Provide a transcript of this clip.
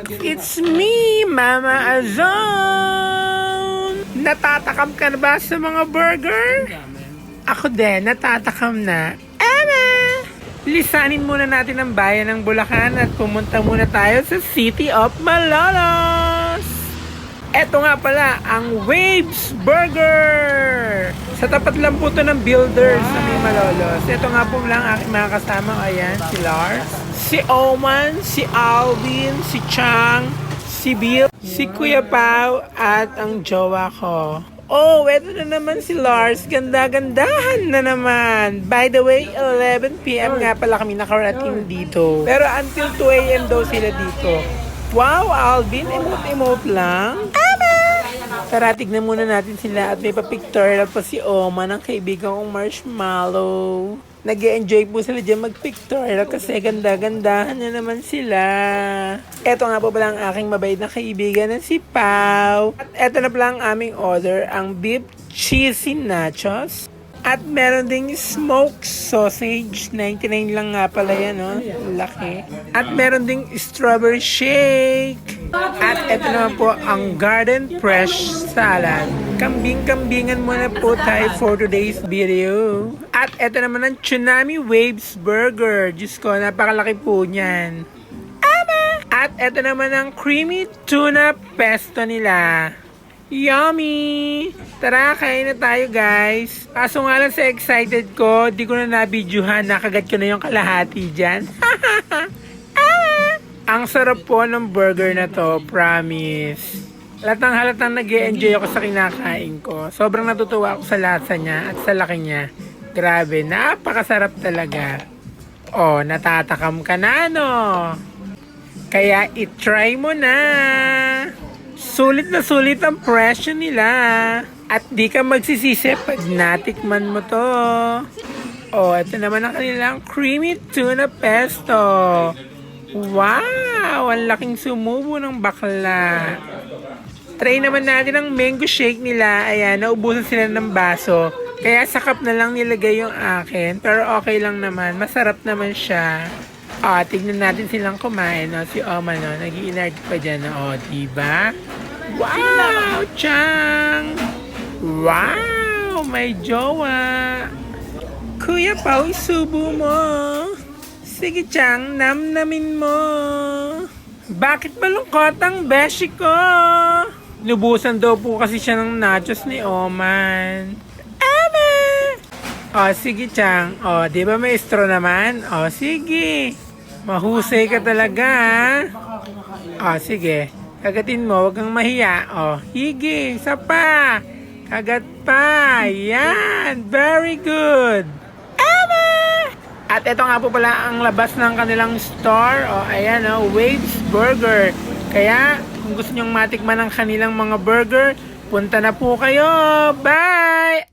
It's me, Mama Azon! Natatakam ka na ba sa mga burger? Ako din, natatakam na. Eme! Lisanin muna natin ang bayan ng Bulacan at pumunta muna tayo sa City of Malolos! Eto nga pala, ang Waves Burger! Sa tapat lang po ito ng Builders sa may Malolos. Ito nga po lang aking mga kasama. Ayan, si Lars, si Oman, si Alvin, si Chang, si Bill, si Kuya Pao, at ang jowa ko. Oh, eto na naman si Lars. Ganda-gandahan na naman. By the way, 11 PM nga pala kami nakarating dito. Pero until 2 AM daw sila dito. Wow, Alvin, emote-emote lang. Tara, tignan muna natin sila at may pa-pictorial pa si Oma ng kaibigan kong Marshmallow. Nag-e-enjoy po sila dyan mag-pictorial kasi ganda-gandahan na naman sila. Eto nga po pala ang aking mabait na kaibigan na si Pao. At eto na pala ang aming order, ang beef cheesy nachos. At meron ding smoked sausage, 99 lang nga pala yan, no? Laki. At meron ding strawberry shake. At ito naman po ang garden fresh salad. Kambing-kambingan muna po tayo for today's video. At ito naman ang Tsunami Waves Burger. Diyos ko, napakalaki po niyan. At ito naman ang creamy tuna pesto nila. Yummy! Tara, kain na tayo guys. Kaso nga lang sa excited ko, di ko na nabidyohan, nakagat ko na yung kalahati dyan. Ang sarap po ng burger na to, promise. Halatang nag-e-enjoy ako sa kinakain ko. Sobrang natutuwa ako sa lasa niya at sa laki niya. Grabe, napakasarap talaga. Oh, natatakam ka na, no? Kaya itry mo na. Sulit na sulit ang presyo nila. At di ka magsisisi pag natikman mo to. Oh, ito naman ang kanilang creamy tuna pesto. Wow! Ang laking sumubo ng bakla. Try naman natin ang mango shake nila. Ayan, naubusan sila ng baso. Kaya sakap na lang nilagay yung akin. Pero okay lang naman. Masarap naman siya. Tignan natin silang kumain. No? Si Oma, no? Nag-i-inert pa dyan. No? Diba? Wow! Chang! Wow! May jowa! Kuya Pao, isubo mo! Sige, Chang, namnamin mo! Bakit malungkot ang beshi ko? Lubusan daw po kasi siya ng nachos ni Oman. Ama! Sige, Chang. Di ba may straw naman? Sige. Mahusay ka talaga, ha? Sige. Kagatin mo, wag kang mahiya. Higi, isa pa. Kagat pa. Yan. Very good. At ito nga po pala ang labas ng kanilang store. Ayan, Waves Burger. Kaya, kung gusto nyong matikman ang kanilang mga burger, punta na po kayo. Bye!